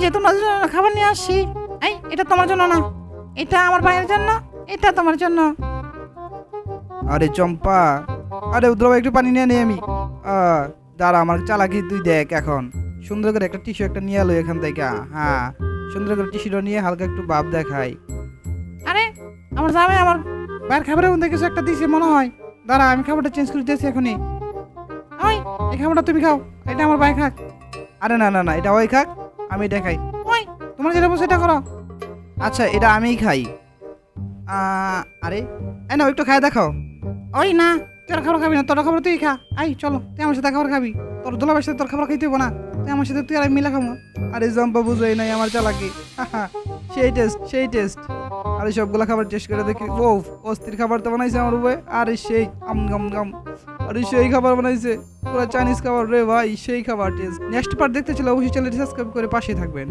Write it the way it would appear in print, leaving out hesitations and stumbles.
যে তোমার জন্য খাবার নিয়ে আসছি। এই এটা তোমার জন্য না, এটা আমার ভাইয়ের জন্য, এটা তোমার জন্য। আরে চম্পা, আরে উদ্রবা একটু পানি নিয়ে নি আমি। দাঁড়া, আমার চালাকি তুই দেখ এখন। সুন্দর করে একটা টিস্যু একটা নিয়ে এলো এখান থেকে। হ্যাঁ, সুন্দর করে টিস্যুটা নিয়ে হালকা একটু ভাব দেখাই। আরে আমার জামাই আমার ভাইয়ের খাবারের মধ্যে কিছু একটা দিয়েছে মনে হয়। দাঁড়া, আমি খাবারটা চেঞ্জ করে দিয়েছি এখনই। ওই এই খাবারটা তুমি খাও, এটা আমার ভাই খাক। আরে না না না, এটা ওই খাক, আমি এটা খাই। ওই তোমার যেটা বলছো এটা করো। আচ্ছা, এটা আমিই খাই। আরে এই না, একটু খাই দেখাও। ওই না, তোর খাবার খাবি না, তোর খাবার তুই খা। আই চলো, তুই আমার সাথে খাবার খাবি। তোর দুলাভাইয়ের সাথে তোর খাবার খাইতে হবো না, তুই আমার সাথে তুই আর আমি মিলে খাবো। আরে জম্পা বুঝোই নাই আমার চালাকি। সেই টেস্ট, সেই টেস্ট। আরে সবগুলা খাবার টেস্ট করে দেখি। ও অস্থির খাবার তো বানাইছে আমার বউ। আরে সেই আম গাম গাম। আরে সেই খাবার বানাইছে, পুরো চাইনিজ খাবার রে ভাই, সেই খাবার টেস্ট। নেক্সট পার্ট দেখতে চলে অবশ্যই চ্যানেলটি সাবস্ক্রাইব করে পাশে থাকবেন।